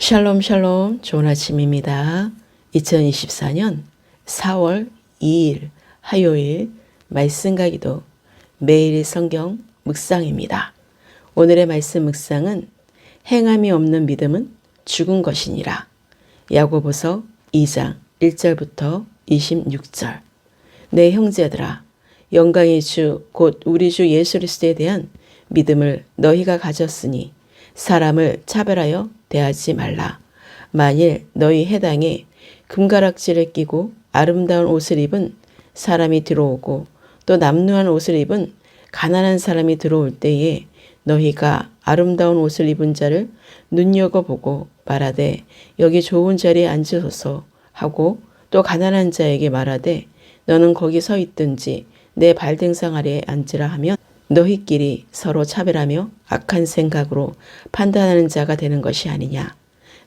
샬롬 샬롬, 좋은 아침입니다. 2024년 4월 2일 화요일 말씀 가기도 매일의 성경 묵상입니다. 오늘의 말씀 묵상은 행함이 없는 믿음은 죽은 것이니라. 야고보서 2장 1절부터 26절. 내 형제들아, 영광의 주 곧 우리 주 예수 그리스도에 대한 믿음을 너희가 가졌으니 사람을 차별하여 대하지 말라. 만일 너희 해당에 금가락지를 끼고 아름다운 옷을 입은 사람이 들어오고 또 남루한 옷을 입은 가난한 사람이 들어올 때에 너희가 아름다운 옷을 입은 자를 눈여겨보고 말하되 여기 좋은 자리에 앉으소서 하고 또 가난한 자에게 말하되 너는 거기 서 있든지 내 발등상 아래에 앉으라 하면 너희끼리 서로 차별하며 악한 생각으로 판단하는 자가 되는 것이 아니냐.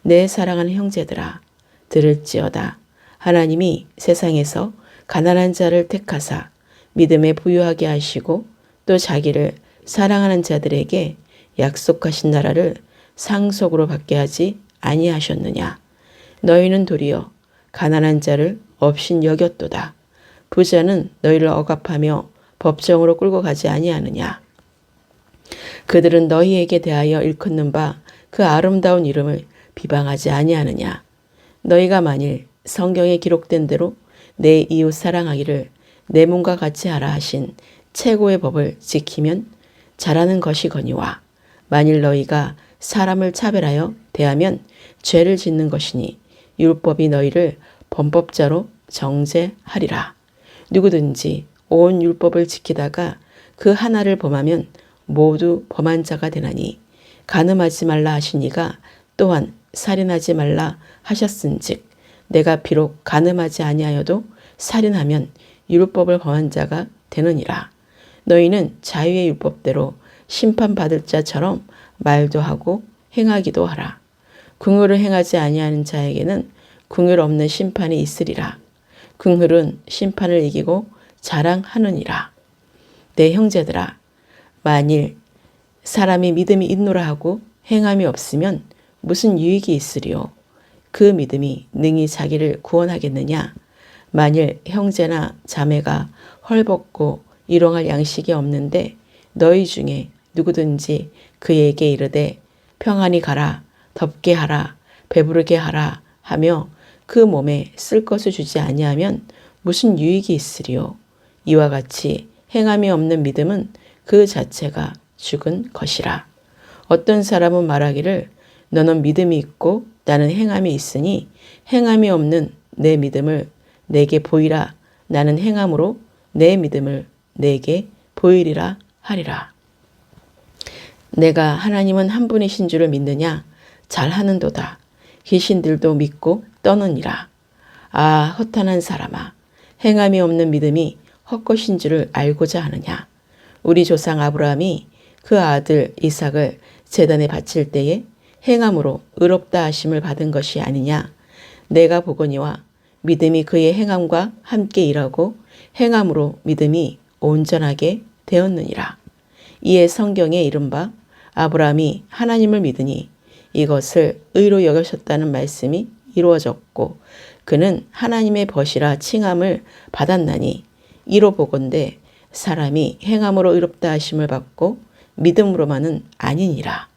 내 사랑하는 형제들아, 들을지어다. 하나님이 세상에서 가난한 자를 택하사 믿음에 부유하게 하시고 또 자기를 사랑하는 자들에게 약속하신 나라를 상속으로 받게 하지 아니하셨느냐. 너희는 도리어 가난한 자를 업신 여겼도다. 부자는 너희를 억압하며 법정으로 끌고 가지 아니하느냐. 그들은 너희에게 대하여 일컫는 바 그 아름다운 이름을 비방하지 아니하느냐. 너희가 만일 성경에 기록된 대로 내 이웃 사랑하기를 내 몸과 같이 하라 하신 최고의 법을 지키면 잘하는 것이거니와 만일 너희가 사람을 차별하여 대하면 죄를 짓는 것이니 율법이 너희를 범법자로 정죄하리라. 누구든지 온 율법을 지키다가 그 하나를 범하면 모두 범한 자가 되나니 간음하지 말라 하시니가 또한 살인하지 말라 하셨은즉 내가 비록 간음하지 아니하여도 살인하면 율법을 범한 자가 되느니라. 너희는 자유의 율법대로 심판받을 자처럼 말도 하고 행하기도 하라. 긍휼을 행하지 아니하는 자에게는 긍휼 없는 심판이 있으리라. 긍휼은 심판을 이기고 자랑하느니라. 내 형제들아, 만일 사람이 믿음이 있노라 하고 행함이 없으면 무슨 유익이 있으리요? 그 믿음이 능히 자기를 구원하겠느냐? 만일 형제나 자매가 헐벗고 일용할 양식이 없는데 너희 중에 누구든지 그에게 이르되 평안히 가라, 덥게 하라, 배부르게 하라 하며 그 몸에 쓸 것을 주지 아니하면 무슨 유익이 있으리요? 이와 같이 행함이 없는 믿음은 그 자체가 죽은 것이라. 어떤 사람은 말하기를 너는 믿음이 있고 나는 행함이 있으니 행함이 없는 내 믿음을 내게 보이라. 나는 행함으로 내 믿음을 내게 보이리라 하리라. 내가 하나님은 한 분이신 줄을 믿느냐? 잘하는도다. 귀신들도 믿고 떠느니라. 아, 허탄한 사람아, 행함이 없는 믿음이 헛것인 줄을 알고자 하느냐. 우리 조상 아브라함이 그 아들 이삭을 제단에 바칠 때에 행함으로 의롭다 하심을 받은 것이 아니냐. 내가 보거니와 믿음이 그의 행함과 함께 일하고 행함으로 믿음이 온전하게 되었느니라. 이에 성경에 이른바 아브라함이 하나님을 믿으니 이것을 의로 여기셨다는 말씀이 이루어졌고 그는 하나님의 벗이라 칭함을 받았나니 이로 보건대 사람이 행함으로 의롭다 하심을 받고 믿음으로만은 아니니라.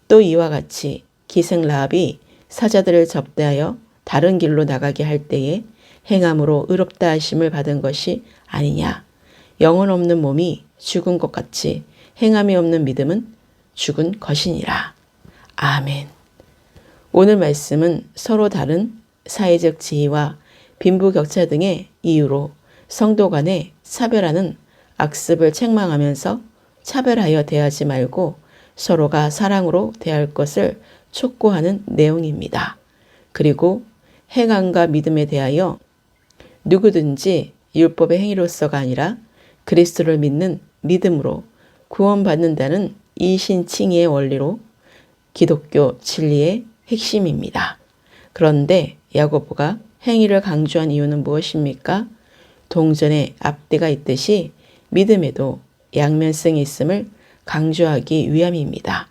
또 이와 같이 기생 라합이 사자들을 접대하여 다른 길로 나가게 할 때에 행함으로 의롭다 하심을 받은 것이 아니냐. 영혼 없는 몸이 죽은 것 같이 행함이 없는 믿음은 죽은 것이니라. 아멘. 오늘 말씀은 서로 다른 사회적 지위와 빈부격차 등의 이유로 성도 간에 차별하는 악습을 책망하면서 차별하여 대하지 말고 서로가 사랑으로 대할 것을 촉구하는 내용입니다. 그리고 행함과 믿음에 대하여 누구든지 율법의 행위로서가 아니라 그리스도를 믿는 믿음으로 구원받는다는 이신칭의의 원리로 기독교 진리의 핵심입니다. 그런데 야고보가 행위를 강조한 이유는 무엇입니까? 동전에 앞뒤가 있듯이 믿음에도 양면성이 있음을 강조하기 위함입니다.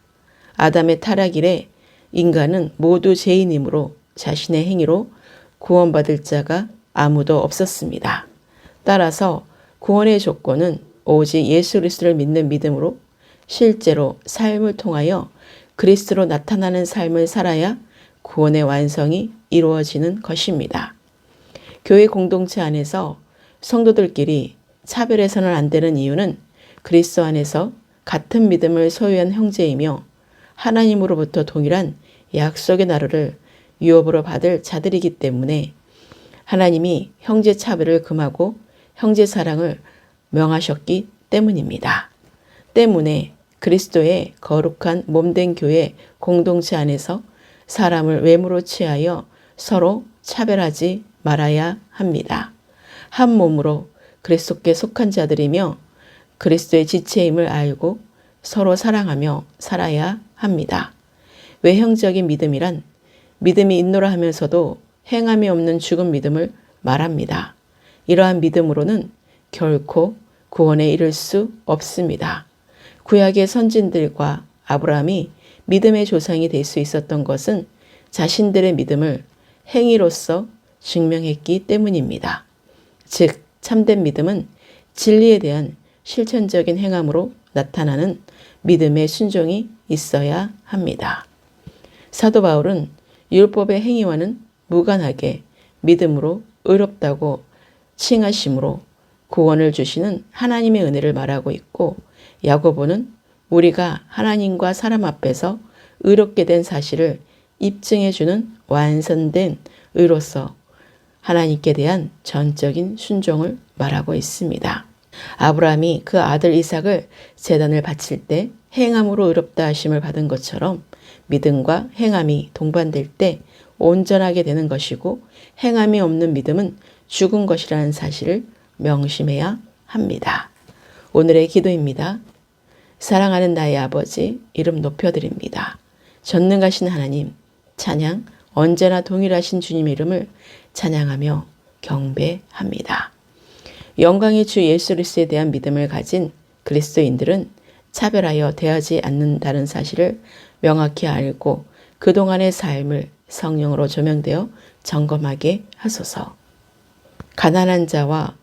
아담의 타락 이래 인간은 모두 죄인이므로 자신의 행위로 구원받을 자가 아무도 없었습니다. 따라서 구원의 조건은 오직 예수 그리스도를 믿는 믿음으로 실제로 삶을 통하여 그리스도로 나타나는 삶을 살아야 구원의 완성이 이루어지는 것입니다. 교회 공동체 안에서 성도들끼리 차별해서는 안 되는 이유는 그리스도 안에서 같은 믿음을 소유한 형제이며 하나님으로부터 동일한 약속의 나라를 유업으로 받을 자들이기 때문에 하나님이 형제 차별을 금하고 형제 사랑을 명하셨기 때문입니다. 때문에 그리스도의 거룩한 몸된 교회 공동체 안에서 사람을 외모로 취하여 서로 차별하지 말아야 합니다. 한 몸으로 그리스도께 속한 자들이며 그리스도의 지체임을 알고 서로 사랑하며 살아야 합니다. 외형적인 믿음이란 믿음이 있노라 하면서도 행함이 없는 죽은 믿음을 말합니다. 이러한 믿음으로는 결코 구원에 이를 수 없습니다. 구약의 선진들과 아브라함이 믿음의 조상이 될 수 있었던 것은 자신들의 믿음을 행위로서 증명했기 때문입니다. 즉, 참된 믿음은 진리에 대한 실천적인 행함으로 나타나는 믿음의 순종이 있어야 합니다. 사도 바울은 율법의 행위와는 무관하게 믿음으로 의롭다고 칭하심으로 구원을 주시는 하나님의 은혜를 말하고 있고, 야고보는 우리가 하나님과 사람 앞에서 의롭게 된 사실을 입증해주는 완성된 의로서 하나님께 대한 전적인 순종을 말하고 있습니다. 아브라함이 그 아들 이삭을 제단을 바칠 때 행함으로 의롭다 하심을 받은 것처럼 믿음과 행함이 동반될 때 온전하게 되는 것이고, 행함이 없는 믿음은 죽은 것이라는 사실을 명심해야 합니다. 오늘의 기도입니다. 사랑하는 나의 아버지, 이름 높여드립니다. 전능하신 하나님, 찬양, 언제나 동일하신 주님 이름을 찬양하며 경배합니다. 영광의 주 예수 그리스도에 대한 믿음을 가진 그리스도인들은 차별하여 대하지 않는다는 사실을 명확히 알고 그동안의 삶을 성령으로 조명되어 점검하게 하소서. 가난한 자와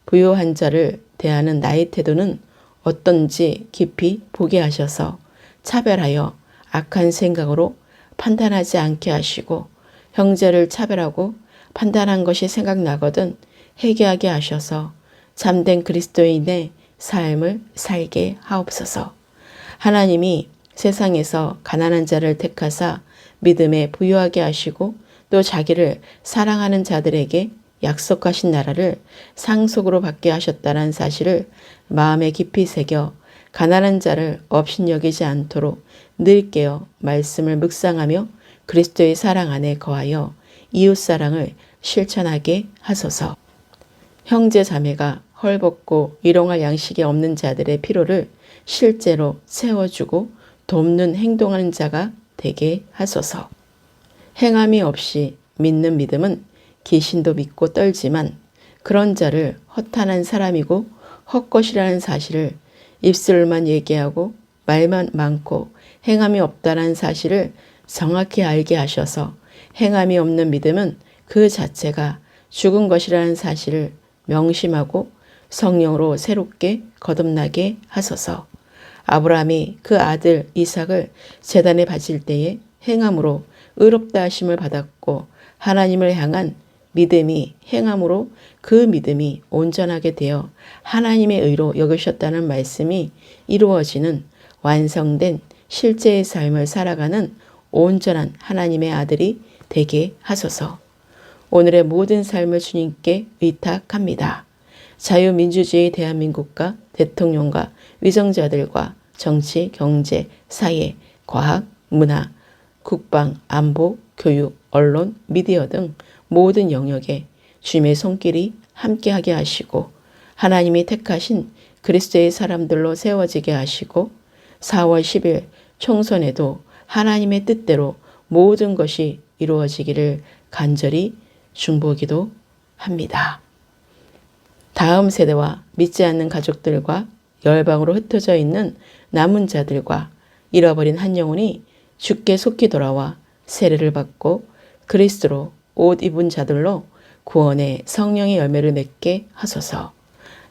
부유한 자를 대하는 나의 태도는 어떤지 깊이 보게 하셔서 차별하여 악한 생각으로 판단하지 않게 하시고, 형제를 차별하고 판단한 것이 생각나거든 회개하게 하셔서 참된 그리스도인의 삶을 살게 하옵소서. 하나님이 세상에서 가난한 자를 택하사 믿음에 부유하게 하시고 또 자기를 사랑하는 자들에게 약속하신 나라를 상속으로 받게 하셨다는 사실을 마음에 깊이 새겨 가난한 자를 업신여기지 않도록 늘 깨어 말씀을 묵상하며 그리스도의 사랑 안에 거하여 이웃사랑을 실천하게 하소서. 형제 자매가 헐벗고 일용할 양식이 없는 자들의 필요를 실제로 채워주고 돕는 행동하는 자가 되게 하소서. 행함이 없이 믿는 믿음은 귀신도 믿고 떨지만 그런 자를 허탄한 사람이고 헛것이라는 사실을 입술만 얘기하고 말만 많고 행함이 없다는 사실을 정확히 알게 하셔서 행함이 없는 믿음은 그 자체가 죽은 것이라는 사실을 명심하고 성령으로 새롭게 거듭나게 하소서. 아브라함이 그 아들 이삭을 제단에 바칠 때에 행함으로 의롭다 하심을 받았고 하나님을 향한 믿음이 행함으로 그 믿음이 온전하게 되어 하나님의 의로 여기셨다는 말씀이 이루어지는 완성된 실제의 삶을 살아가는 온전한 하나님의 아들이 되게 하소서. 오늘의 모든 삶을 주님께 의탁합니다. 자유민주주의 대한민국과 대통령과 위정자들과 정치, 경제, 사회, 과학, 문화, 국방, 안보, 교육, 언론, 미디어 등 모든 영역에 주님의 손길이 함께하게 하시고 하나님이 택하신 그리스도의 사람들로 세워지게 하시고 4월 10일 총선에도 하나님의 뜻대로 모든 것이 이루어지기를 간절히 중보기도 합니다. 다음 세대와 믿지 않는 가족들과 열방으로 흩어져 있는 남은 자들과 잃어버린 한 영혼이 주께 속히 돌아와 세례를 받고 그리스도로 옷 입은 자들로 구원의 성령의 열매를 맺게 하소서.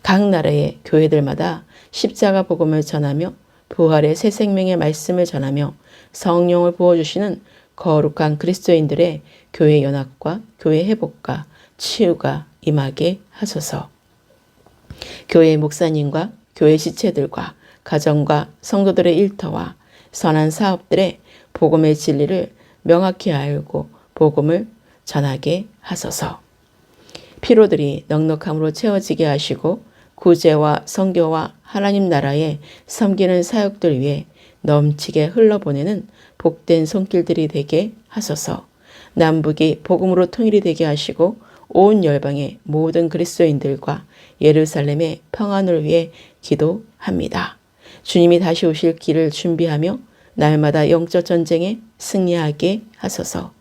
각 나라의 교회들마다 십자가 복음을 전하며 부활의 새 생명의 말씀을 전하며 성령을 부어주시는 거룩한 그리스도인들의 교회 연합과 교회 회복과 치유가 임하게 하소서. 교회 목사님과 교회 지체들과 가정과 성도들의 일터와 선한 사업들의 복음의 진리를 명확히 알고 복음을 전하게 하소서. 피로들이 넉넉함으로 채워지게 하시고 구제와 선교와 하나님 나라에 섬기는 사역들 위해 넘치게 흘러보내는 복된 손길들이 되게 하소서. 남북이 복음으로 통일이 되게 하시고 온 열방의 모든 그리스도인들과 예루살렘의 평안을 위해 기도합니다. 주님이 다시 오실 길을 준비하며 날마다 영적 전쟁에 승리하게 하소서.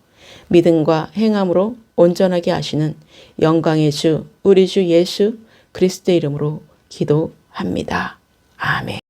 믿음과 행함으로 온전하게 하시는 영광의 주 우리 주 예수 그리스도의 이름으로 기도합니다. 아멘.